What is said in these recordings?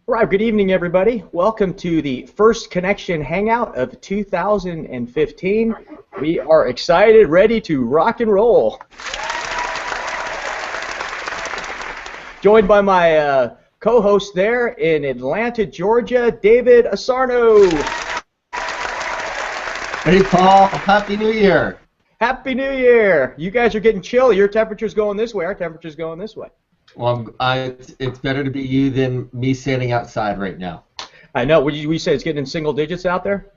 All right, good evening, everybody. Welcome to the first Connection Hangout of 2015. We are excited, ready to rock and roll. Joined by my co-host there in Atlanta, Georgia, David Asarno. Hey, Paul. Happy New Year. Happy New Year. You guys are getting chilly. Your temperature's going this way. Our temperature's going this way. Well, it's better to be you than me standing outside right now. I know. We say it's getting in single digits out there?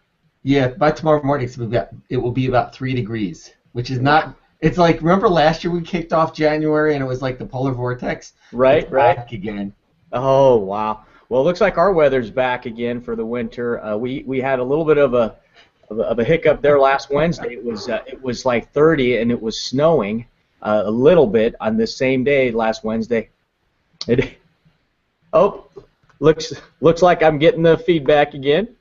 Yeah, by tomorrow morning it will be about 3 degrees, which is not. It's like, remember last year we kicked off January and it was like the polar vortex? Right, it's right. Back again. Oh, wow. Well, it looks like our weather's back again for the winter. We had a little bit of a hiccup there last Wednesday. It was like 30 and it was snowing a little bit on this same day last Wednesday. Looks like I'm getting the feedback again.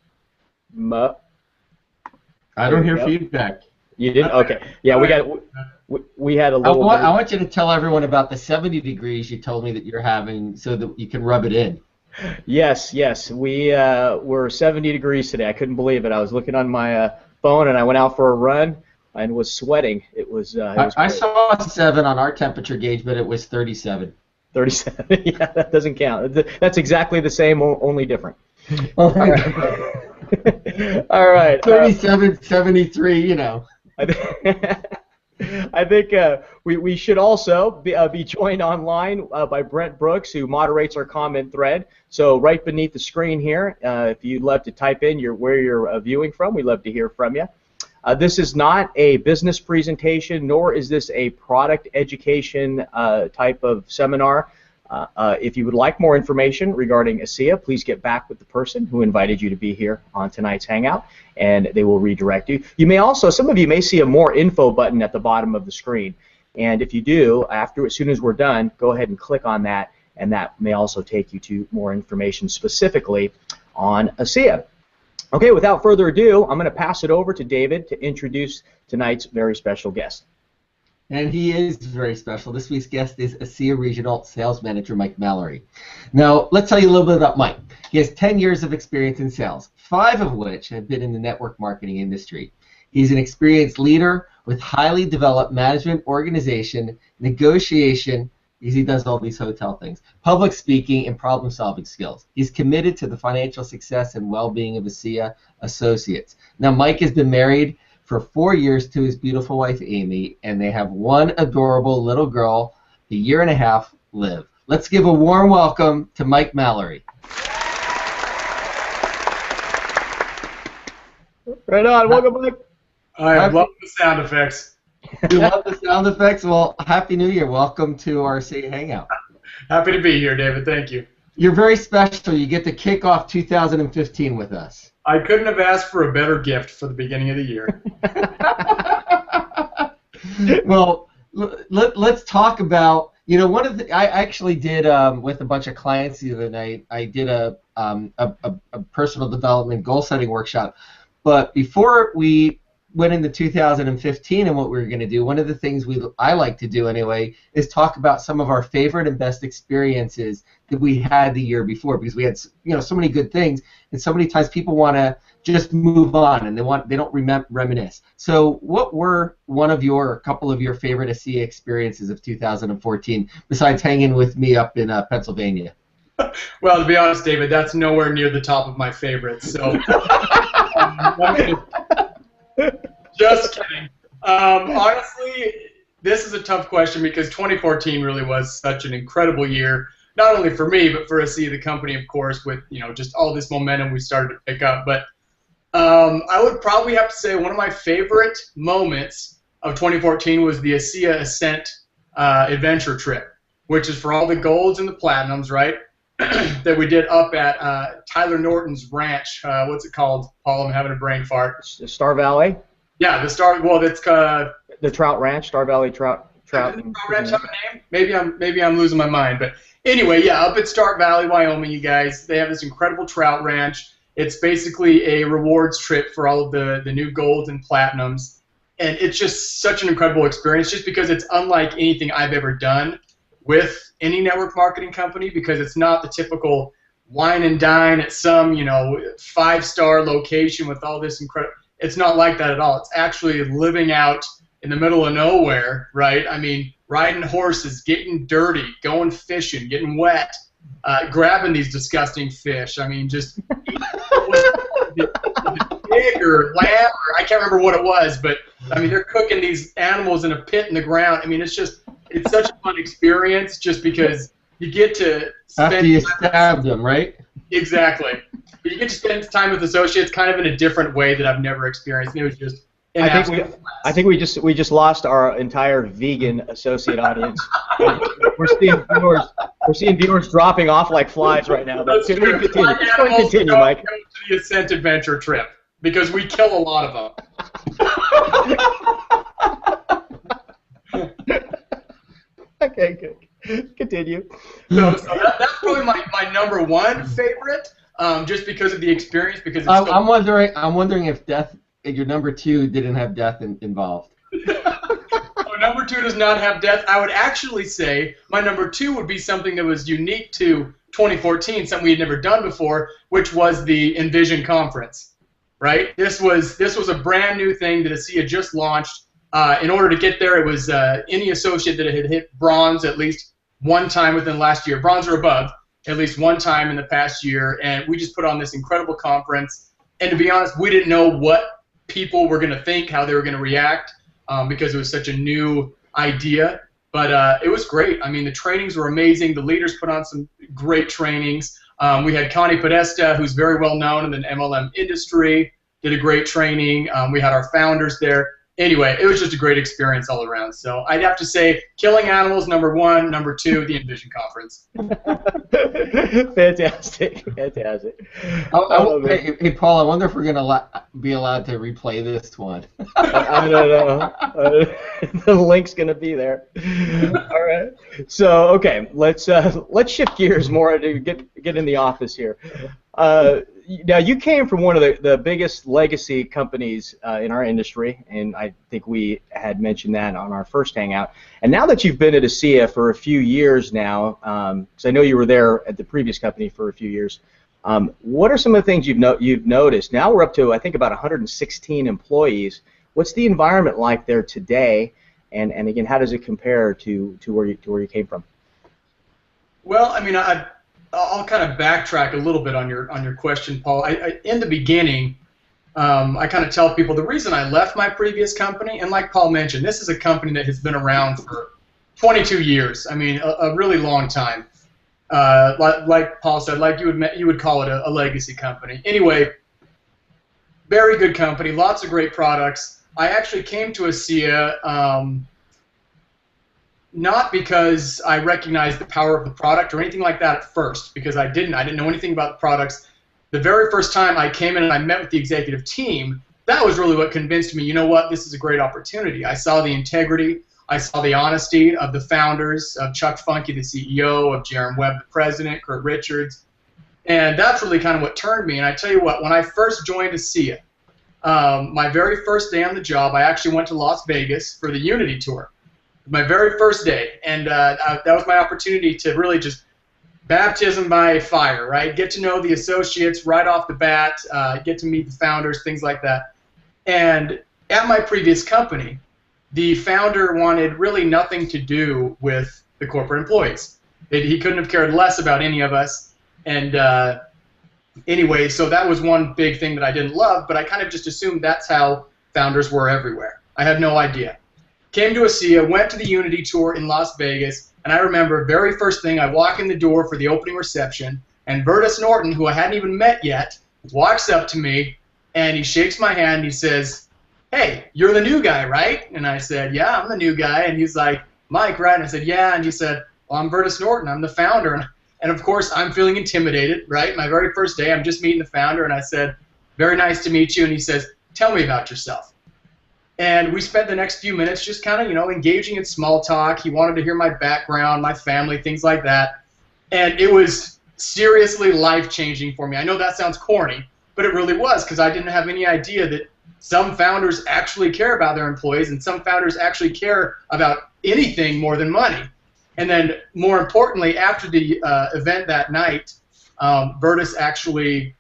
I don't hear feedback. You didn't? Okay. Yeah, we had a little. I want you to tell everyone about the 70 degrees you told me that you're having, so that you can rub it in. Yes. We were 70 degrees today. I couldn't believe it. I was looking on my phone and I went out for a run and was sweating. It was I saw 7 on our temperature gauge, but it was 37. 37. Yeah, that doesn't count. That's exactly the same, only different. All right. 37, 73, you know. I think we should also be joined online by Brent Brooks, who moderates our comment thread. So right beneath the screen here, if you'd love to type in where you're viewing from, we'd love to hear from you. This is not a business presentation, nor is this a product education type of seminar. If you would like more information regarding ASEA, please get back with the person who invited you to be here on tonight's Hangout, and they will redirect you. You may also, some of you may see a more info button at the bottom of the screen, and if you do, as soon as we're done, go ahead and click on that, and that may also take you to more information specifically on ASEA. Okay, without further ado, I'm going to pass it over to David to introduce tonight's very special guest. And he is very special. This week's guest is ASEA Regional Sales Manager Mike Mallory. Now, let's tell you a little bit about Mike. He has 10 years of experience in sales, 5 of which have been in the network marketing industry. He's an experienced leader with highly developed management, organization, negotiation, because he does all these hotel things, public speaking, and problem-solving skills. He's committed to the financial success and well-being of ASEA associates. Now, Mike has been married for 4 years to his beautiful wife, Amy, and they have one adorable little girl, a year and a half, Liv. Let's give a warm welcome to Mike Mallory. Right on. Welcome, Mike. I love the sound effects. You love the sound effects? Well, Happy New Year. Welcome to our ASEA Hangout. Happy to be here, David. Thank you. You're very special. You get to kick off 2015 with us. I couldn't have asked for a better gift for the beginning of the year. Well, let's talk about, one of the, I actually did with a bunch of clients the other night, I did a personal development goal setting workshop. But before we went into 2015 and what we were going to do, one of the things I like to do anyway is talk about some of our favorite and best experiences that we had the year before, because we had so many good things, and so many times people want to just move on and they don't reminisce. So what were a couple of your favorite ASEA experiences of 2014 besides hanging with me up in Pennsylvania? Well, to be honest, David, that's nowhere near the top of my favorites. So. Just kidding. Honestly, this is a tough question because 2014 really was such an incredible year, not only for me, but for ASEA, the company, of course, with just all this momentum we started to pick up. But I would probably have to say one of my favorite moments of 2014 was the ASEA Ascent adventure trip, which is for all the golds and the platinums, right? That we did up at Tyler Norton's ranch. What's it called, Paul? I'm having a brain fart. Star Valley? Yeah, the Star. Well, that's the Trout Ranch, Star Valley Trout. Trout Ranch have a name? Maybe I'm losing my mind. But anyway, yeah, up at Stark Valley, Wyoming, you guys, they have this incredible trout ranch. It's basically a rewards trip for all of the new golds and platinums, and it's just such an incredible experience, just because it's unlike anything I've ever done with any network marketing company, because it's not the typical wine and dine at some, 5-star location with all this incredible. It's not like that at all. It's actually living out in the middle of nowhere, right? I mean, riding horses, getting dirty, going fishing, getting wet, grabbing these disgusting fish. I mean, just pig or lamb, or I can't remember what it was, but I mean, they're cooking these animals in a pit in the ground. I mean, it's such a fun experience just because you get to spend after you stab them, right? Exactly. But you get to spend time with associates kind of in a different way that I've never experienced. And it was just I think we just lost our entire vegan associate audience. We're seeing viewers dropping off like flies right now. But continue, Mike. Go to the Ascent Adventure trip because we kill a lot of them. Okay, good. Continue. So that's probably my number one favorite, just because of the experience. Because I'm wondering if your number two didn't have death involved. So number two does not have death. I would actually say my number two would be something that was unique to 2014, something we had never done before, which was the Envision conference. Right? This was a brand new thing that ASEA just launched. In order to get there, it was any associate that had hit bronze at least one time within the last year, bronze or above, at least one time in the past year, and we just put on this incredible conference. And to be honest, we didn't know what people were going to think, how they were going to react, because it was such a new idea. But it was great. I mean, the trainings were amazing. The leaders put on some great trainings. We had Connie Podesta, who's very well known in the MLM industry, did a great training. We had our founders there. Anyway, it was just a great experience all around. So I'd have to say Killing Animals, number one. Number two, the Envision Conference. Fantastic. Hey, Paul, I wonder if we're going to be allowed to replay this one. I don't know. The link's going to be there. All right. So, okay, let's shift gears more to get in the office here. Now, you came from one of the biggest legacy companies in our industry, and I think we had mentioned that on our first Hangout. And now that you've been at ASEA for a few years now, because I know you were there at the previous company for a few years, what are some of the things you've noticed? Now we're up to, I think, about 116 employees. What's the environment like there today? And again, how does it compare to where you came from? Well, I mean, I'll kind of backtrack a little bit on your question, Paul. In the beginning, I kind of tell people the reason I left my previous company, and like Paul mentioned, this is a company that has been around for 22 years. I mean, a really long time. Like Paul said, like you would call it a legacy company. Anyway, very good company, lots of great products. I actually came to ASEA not because I recognized the power of the product or anything like that at first, because I didn't know anything about the products. The very first time I came in and I met with the executive team, that was really what convinced me, you know what, this is a great opportunity. I saw the integrity, I saw the honesty of the founders, of Chuck Funky, the CEO, of Jaron Webb, the president, Kurt Richards, and that's really kind of what turned me. And I tell you what, when I first joined ASEA, my very first day on the job, I actually went to Las Vegas for the Unity Tour. My very first day, and that was my opportunity to really just baptism by fire, right? Get to know the associates right off the bat, get to meet the founders, things like that. And at my previous company, the founder wanted really nothing to do with the corporate employees. He couldn't have cared less about any of us. And anyway, so that was one big thing that I didn't love, but I kind of just assumed that's how founders were everywhere. I had no idea. Came to ASEA, went to the Unity Tour in Las Vegas, and I remember very first thing, I walk in the door for the opening reception, and Bertus Norton, who I hadn't even met yet, walks up to me, and he shakes my hand, and he says, "Hey, you're the new guy, right?" And I said, "Yeah, I'm the new guy." And he's like, "Mike, right?" And I said, "Yeah." And he said, "Well, I'm Bertus Norton, I'm the founder." And of course, I'm feeling intimidated, right? My very first day, I'm just meeting the founder, and I said, "Very nice to meet you." And he says, "Tell me about yourself." And we spent the next few minutes just kind of, engaging in small talk. He wanted to hear my background, my family, things like that. And it was seriously life-changing for me. I know that sounds corny, but it really was, because I didn't have any idea that some founders actually care about their employees, and some founders actually care about anything more than money. And then, more importantly, after the event that night, Bertus actually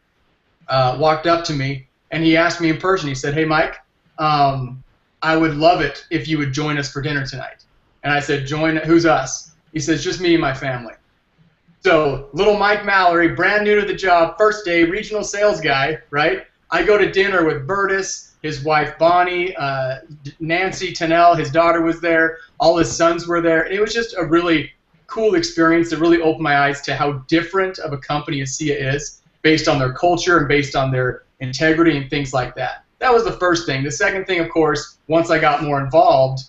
walked up to me and he asked me in person. He said, "Hey, Mike, I would love it if you would join us for dinner tonight." And I said, "Join? Who's us?" He says, "Just me and my family." So little Mike Mallory, brand new to the job, first day, regional sales guy, right? I go to dinner with Bertus, his wife Bonnie, Nancy Tennell, his daughter was there, all his sons were there. And it was just a really cool experience that really opened my eyes to how different of a company ASEA is based on their culture and based on their integrity and things like that. That was the first thing. The second thing, of course, once I got more involved,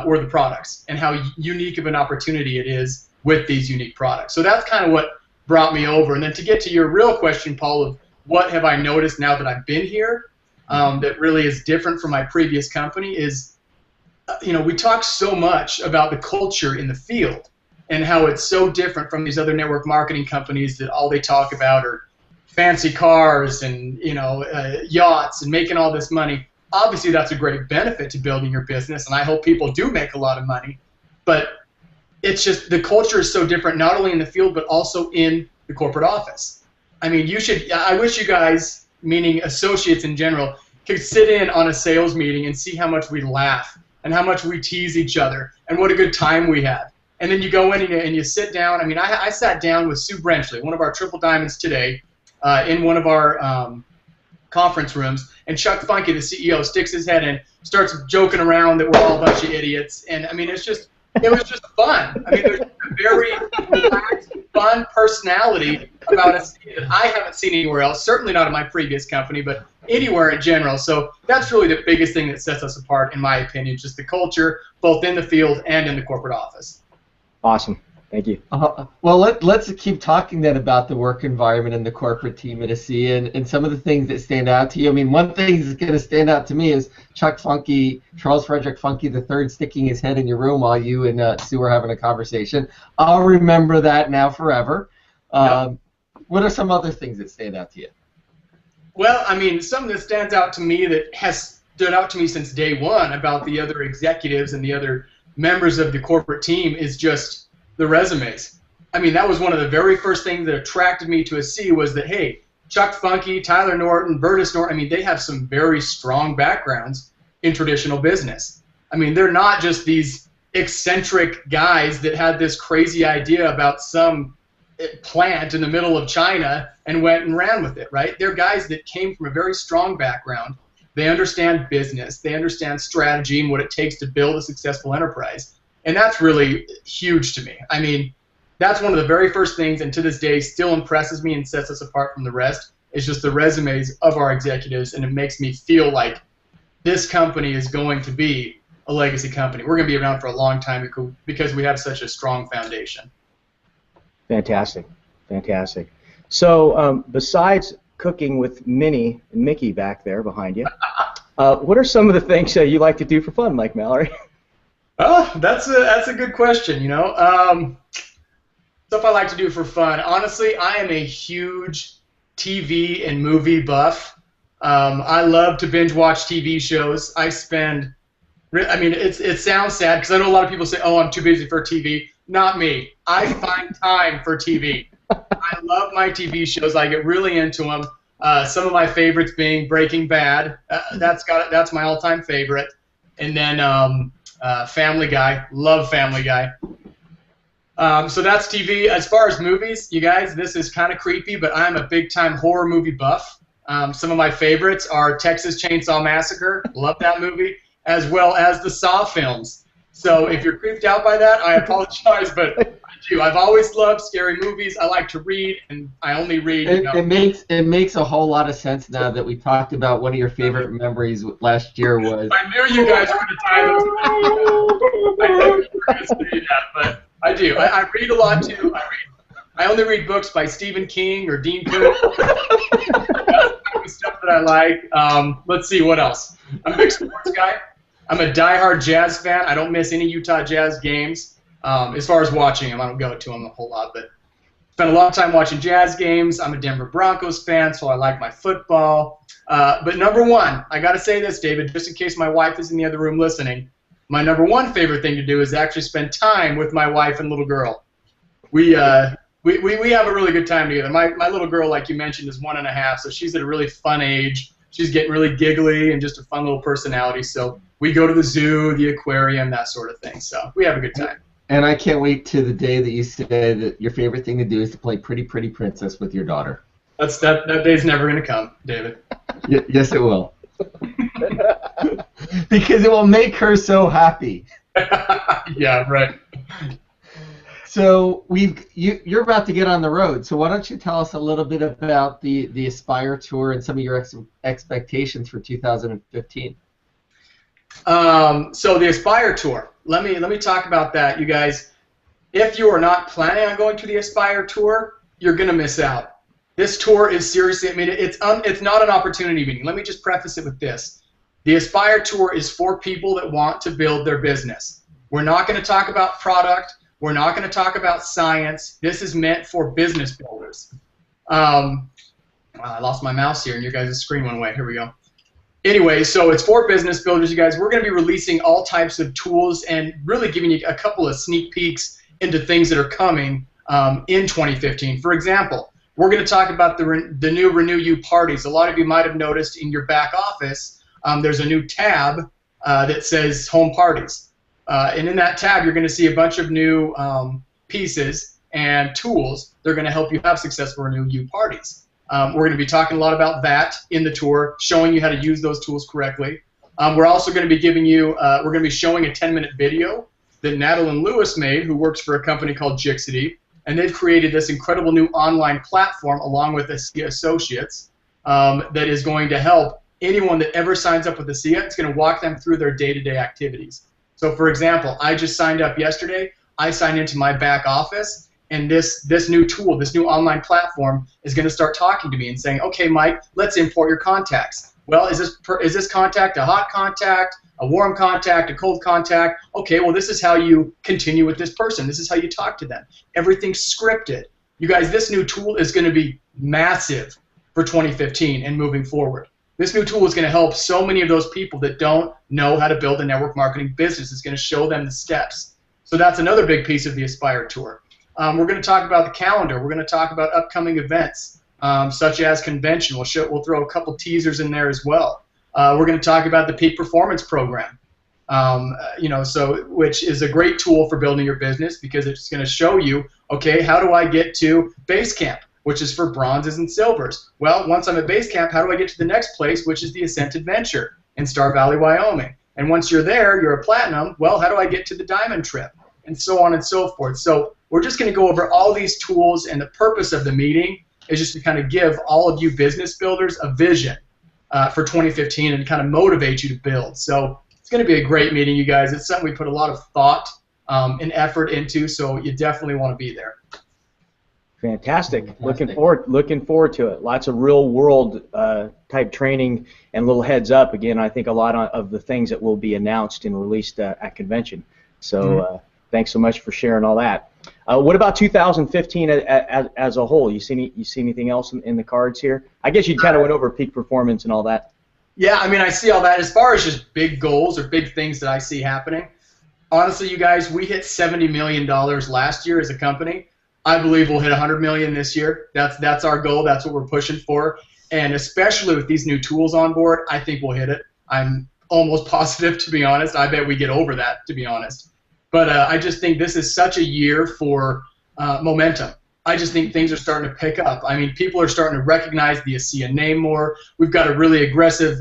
were the products and how unique of an opportunity it is with these unique products. So that's kind of what brought me over. And then to get to your real question, Paul, of what have I noticed now that I've been here that really is different from my previous company is, we talk so much about the culture in the field and how it's so different from these other network marketing companies that all they talk about are fancy cars and yachts and making all this money. Obviously, that's a great benefit to building your business, and I hope people do make a lot of money. But it's just the culture is so different, not only in the field but also in the corporate office. I mean, I wish you guys, meaning associates in general, could sit in on a sales meeting and see how much we laugh and how much we tease each other and what a good time we have. And then you go in and you sit down. I mean, I sat down with Sue Brenchley, one of our Triple Diamonds today, in one of our conference rooms, and Chuck Funky, the CEO, sticks his head in, starts joking around that we're all a bunch of idiots. And I mean, it was just fun. I mean, there's a very relaxed, fun personality about us that I haven't seen anywhere else, certainly not in my previous company, but anywhere in general. So that's really the biggest thing that sets us apart, in my opinion, just the culture, both in the field and in the corporate office. Awesome. Thank you. Well, let's keep talking then about the work environment and the corporate team at ASEA and some of the things that stand out to you. I mean, one thing that's going to stand out to me is Chuck Funky, Charles Frederick Funky III, sticking his head in your room while you and Sue were having a conversation. I'll remember that now forever. Yep. What are some other things that stand out to you? Well, I mean, something that stands out to me that has stood out to me since day one about the other executives and the other members of the corporate team is just the resumes. I mean, that was one of the very first things that attracted me to ASEA was that, hey, Chuck Funky, Tyler Norton, Bertus Norton, I mean, they have some very strong backgrounds in traditional business. I mean, they're not just these eccentric guys that had this crazy idea about some plant in the middle of China and went and ran with it, right? They're guys that came from a very strong background. They understand business. They understand strategy and what it takes to build a successful enterprise. And that's really huge to me. I mean, that's one of the very first things, and to this day still impresses me and sets us apart from the rest, is just the resumes of our executives, and it makes me feel like this company is going to be a legacy company. We're going to be around for a long time because we have such a strong foundation. Fantastic. Fantastic. So besides cooking with Minnie and Mickey back there behind you, what are some of the things you like to do for fun, Mike Mallory? Oh, that's a good question, Stuff I like to do for fun. Honestly, I am a huge TV and movie buff. I love to binge watch TV shows. I mean, it sounds sad because I know a lot of people say, oh, I'm too busy for TV. Not me. I find time for TV. I love my TV shows. I get really into them. Some of my favorites being Breaking Bad. That's my all-time favorite. And then Family Guy. Love Family Guy. So that's TV. As far as movies, you guys, this is kind of creepy, but I'm a big-time horror movie buff. Some of my favorites are Texas Chainsaw Massacre. Love that movie. As well as the Saw films. So if you're creeped out by that, I apologize, but I do. I've always loved scary movies. I like to read, and I only read. It makes a whole lot of sense now that we talked about one of your favorite memories last year was. I knew you guys were going to tie those. I knew you were going to say that, but I do. I read a lot too. I only read books by Stephen King or Dean Koontz. That's stuff that I like. Let's see what else. I'm a big sports guy. I'm a diehard Jazz fan. I don't miss any Utah Jazz games. As far as watching them, I don't go to them a whole lot, but spend a lot of time watching Jazz games. I'm a Denver Broncos fan, so I like my football. But number one, I got to say this, David, just in case my wife is in the other room listening, my number one favorite thing to do is actually spend time with my wife and little girl. We we have a really good time together. My little girl, like you mentioned, is 1.5, so she's at a really fun age. She's getting really giggly and just a fun little personality. So we go to the zoo, the aquarium, that sort of thing. So we have a good time. And I can't wait to the day that you say that your favorite thing to do is to play Pretty Pretty Princess with your daughter. That day's never going to come, David. Yes, it will. Because it will make her so happy. Yeah, right. So you're about to get on the road. So why don't you tell us a little bit about the Aspire Tour and some of your expectations for 2015? So the Aspire Tour. Let me talk about that, you guys. If you are not planning on going to the Aspire Tour, you're gonna miss out. This tour is seriously. I mean, it's not an opportunity meeting. Let me just preface it with this: the Aspire Tour is for people that want to build their business. We're not going to talk about product. We're not going to talk about science. This is meant for business builders. I lost my mouse here, and your guys' screen went away. Here we go. Anyway, so it's for business builders, you guys. We're going to be releasing all types of tools and really giving you a couple of sneak peeks into things that are coming in 2015. For example, we're going to talk about the new Renew You parties. A lot of you might have noticed in your back office there's a new tab that says Home Parties. And in that tab, you're going to see a bunch of new pieces and tools that are going to help you have successful Renew You parties. We're going to be talking a lot about that in the tour, showing you how to use those tools correctly. We're also going to be giving you, we're going to be showing a 10-minute video that Natalie Lewis made, who works for a company called Jixity, and they've created this incredible new online platform along with ASEA Associates that is going to help anyone that ever signs up with ASEA. It's going to walk them through their day-to-day activities. So, for example, I just signed up yesterday. I signed into my back office, and this new tool, this new online platform, is going to start talking to me and saying, "Okay, Mike, let's import your contacts. Well, is this contact a hot contact, a warm contact, a cold contact? Okay, well, this is how you continue with this person. This is how you talk to them. Everything's scripted. You guys, this new tool is going to be massive for 2015 and moving forward. This new tool is going to help so many of those people that don't know how to build a network marketing business. It's going to show them the steps. So that's another big piece of the Aspire Tour. We're going to talk about the calendar. We're going to talk about upcoming events, such as convention. We'll throw a couple teasers in there as well. We're going to talk about the Peak Performance Program, which is a great tool for building your business because it's going to show you, okay, how do I get to base camp, which is for bronzes and silvers. Well, once I'm at base camp, how do I get to the next place, which is the Ascent Adventure in Star Valley, Wyoming? And once you're there, you're a platinum. Well, how do I get to the diamond trip? And so on and so forth. So we're just going to go over all these tools, and the purpose of the meeting is just to kind of give all of you business builders a vision for 2015 and kind of motivate you to build. So it's going to be a great meeting, you guys. It's something we put a lot of thought and effort into, so you definitely want to be there. Fantastic. Looking forward to it. Lots of real world type training and little heads up. Again, I think a lot of the things that will be announced and released at convention. So thanks so much for sharing all that. What about 2015 as a whole? You see anything else in the cards here? I guess you kind of went over peak performance and all that. Yeah, I mean, I see all that. As far as just big goals or big things that I see happening, honestly, you guys, we hit $70 million last year as a company. I believe we'll hit $100 million this year. That's our goal. That's what we're pushing for. And especially with these new tools on board, I think we'll hit it. I'm almost positive, to be honest. I bet we get over that, to be honest. But I just think this is such a year for momentum. I just think things are starting to pick up. I mean, people are starting to recognize the ASEA name more. We've got a really aggressive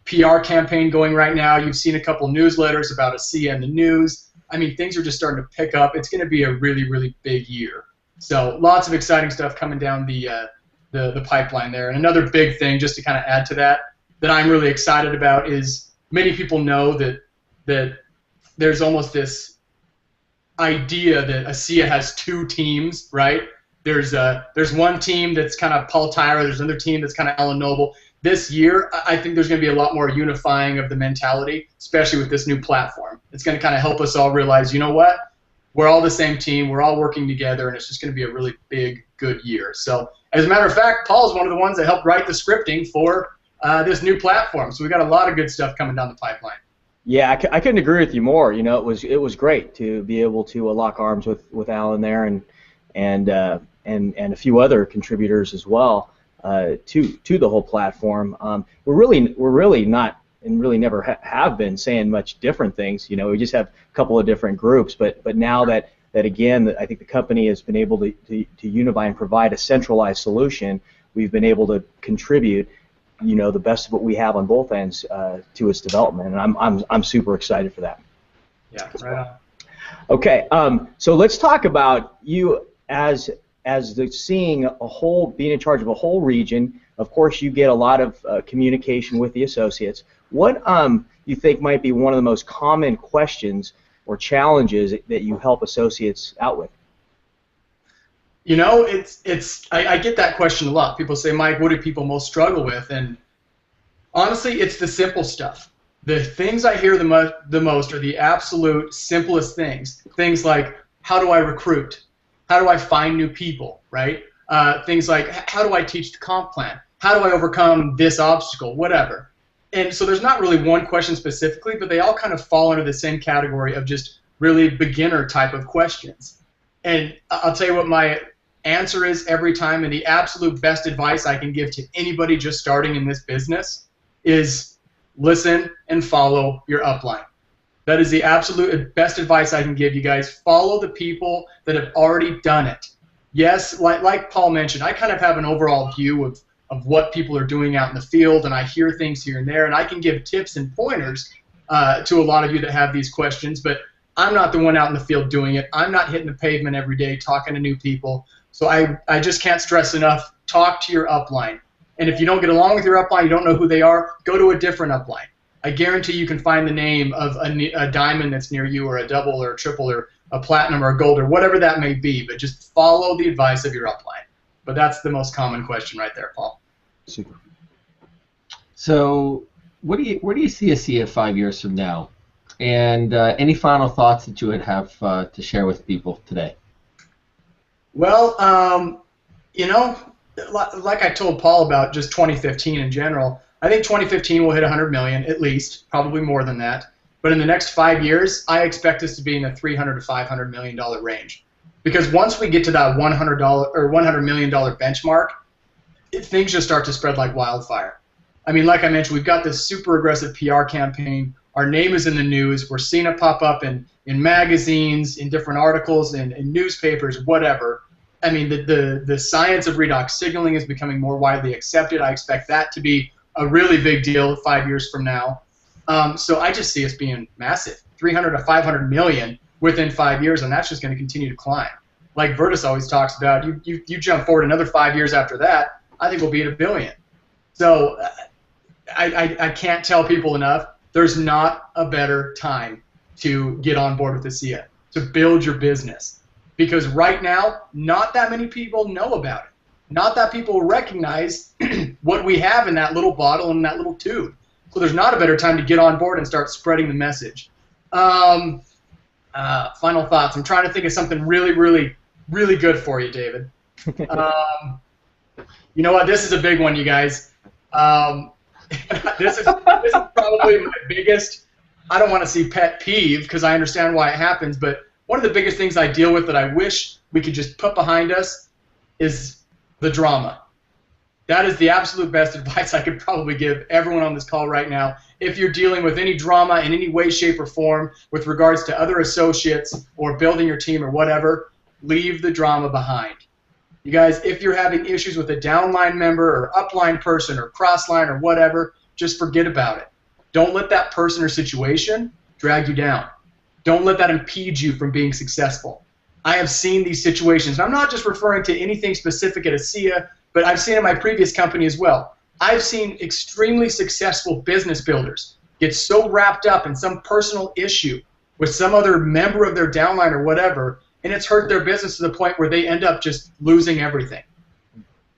PR campaign going right now. You've seen a couple newsletters about ASEA in the news. I mean, things are just starting to pick up. It's going to be a really, really big year. So lots of exciting stuff coming down the pipeline there. And another big thing, just to kind of add to that I'm really excited about is many people know that there's almost this idea that ASEA has two teams, right? There's one team that's kind of Paul Tyra. There's another team that's kind of Alan Noble. This year, I think there's going to be a lot more unifying of the mentality, especially with this new platform. It's going to kind of help us all realize, you know what? We're all the same team. We're all working together, and it's just going to be a really big, good year. So, as a matter of fact, Paul's one of the ones that helped write the scripting for this new platform. So we got a lot of good stuff coming down the pipeline. Yeah, I couldn't agree with you more. You know, it was great to be able to lock arms with Alan there, and and a few other contributors as well to the whole platform. We're really not, and really never have been, saying much different things. You know, we just have a couple of different groups, but now that again, I think the company has been able to unify and provide a centralized solution, we've been able to contribute, you know, the best of what we have on both ends to its development, and I'm super excited for that. Yeah, right on. Okay, so let's talk about you as seeing a whole, being in charge of a whole region. Of course, you get a lot of communication with the associates. What you think might be one of the most common questions or challenges that you help associates out with? You know, I get that question a lot. People say, Mike, what do people most struggle with? And honestly, it's the simple stuff. The things I hear the most are the absolute simplest things. Things like, how do I recruit? How do I find new people, right? Things like, how do I teach the comp plan? How do I overcome this obstacle? Whatever. And so there's not really one question specifically, but they all kind of fall under the same category of just really beginner type of questions. And I'll tell you what my answer is every time, and the absolute best advice I can give to anybody just starting in this business is listen and follow your upline. That is the absolute best advice I can give you guys. Follow the people that have already done it. Yes, like Paul mentioned, I kind of have an overall view of what people are doing out in the field, and I hear things here and there, and I can give tips and pointers to a lot of you that have these questions, but I'm not the one out in the field doing it. I'm not hitting the pavement every day talking to new people. So I just can't stress enough, talk to your upline. And if you don't get along with your upline, you don't know who they are, go to a different upline. I guarantee you can find the name of a diamond that's near you, or a double or a triple or a platinum or a gold or whatever that may be, but just follow the advice of your upline. But that's the most common question right there, Paul. Super. So where do you see ASEA 5 years from now? And any final thoughts that you would have to share with people today? Well, you know, like I told Paul about just 2015 in general, I think 2015 will hit 100 million at least, probably more than that. But in the next 5 years, I expect us to be in the $300 to $500 million range. Because once we get to that $100 million benchmark, things just start to spread like wildfire. I mean, like I mentioned, we've got this super aggressive PR campaign. Our name is in the news. We're seeing it pop up in magazines, in different articles, in newspapers, whatever. I mean, the science of redox signaling is becoming more widely accepted. I expect that to be a really big deal 5 years from now. So I just see us being massive, 300 to 500 million within 5 years, and that's just going to continue to climb. Like Virtus always talks about, you jump forward another 5 years after that, I think we'll be at $1 billion. So I can't tell people enough, there's not a better time to get on board with ASEA, to build your business. Because right now, not that many people know about it. Not that people recognize what we have in that little bottle and that little tube. So there's not a better time to get on board and start spreading the message. Final thoughts. I'm trying to think of something really, really, really good for you, David. You know what? This is a big one, you guys. This is probably my biggest, I don't want to say pet peeve because I understand why it happens, but one of the biggest things I deal with that I wish we could just put behind us is the drama. That is the absolute best advice I could probably give everyone on this call right now. If you're dealing with any drama in any way, shape, or form with regards to other associates or building your team or whatever, leave the drama behind. You guys, if you're having issues with a downline member or upline person or crossline or whatever, just forget about it. Don't let that person or situation drag you down. Don't let that impede you from being successful. I have seen these situations. And I'm not just referring to anything specific at ASEA, but I've seen it in my previous company as well. I've seen extremely successful business builders get so wrapped up in some personal issue with some other member of their downline or whatever, and it's hurt their business to the point where they end up just losing everything.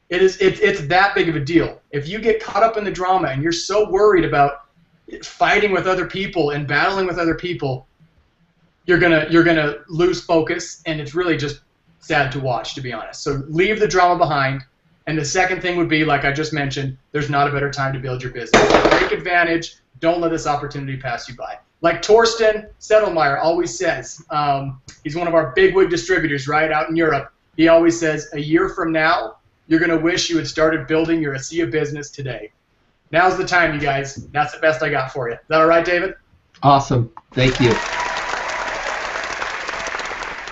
It's that big of a deal. If you get caught up in the drama and you're so worried about fighting with other people and battling with other people, you're gonna lose focus, and it's really just sad to watch, to be honest. So leave the drama behind. And the second thing would be, like I just mentioned, there's not a better time to build your business. Take advantage. Don't let this opportunity pass you by. Like Torsten Settelmeyer always says, he's one of our bigwig distributors, right, out in Europe. He always says, a year from now, you're going to wish you had started building your ASEA business today. Now's the time, you guys. That's the best I got for you. Is that all right, David? Awesome. Thank you.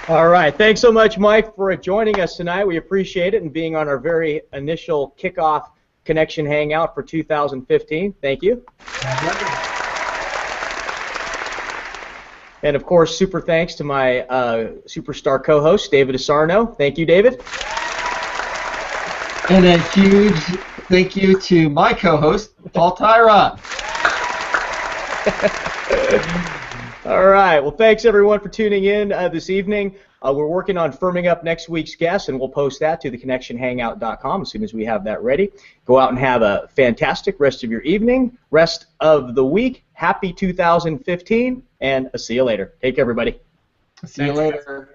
All right. Thanks so much, Mike, for joining us tonight. We appreciate it and being on our very initial kickoff Connection Hangout for 2015. Thank you. And, of course, super thanks to my superstar co-host, David Asarno. Thank you, David. And a huge thank you to my co-host, Paul Tyra. All right. Well, thanks, everyone, for tuning in this evening. We're working on firming up next week's guest, and we'll post that to theconnectionhangout.com as soon as we have that ready. Go out and have a fantastic rest of your evening, rest of the week. Happy 2015, and I'll see you later. Take care, everybody. See you later.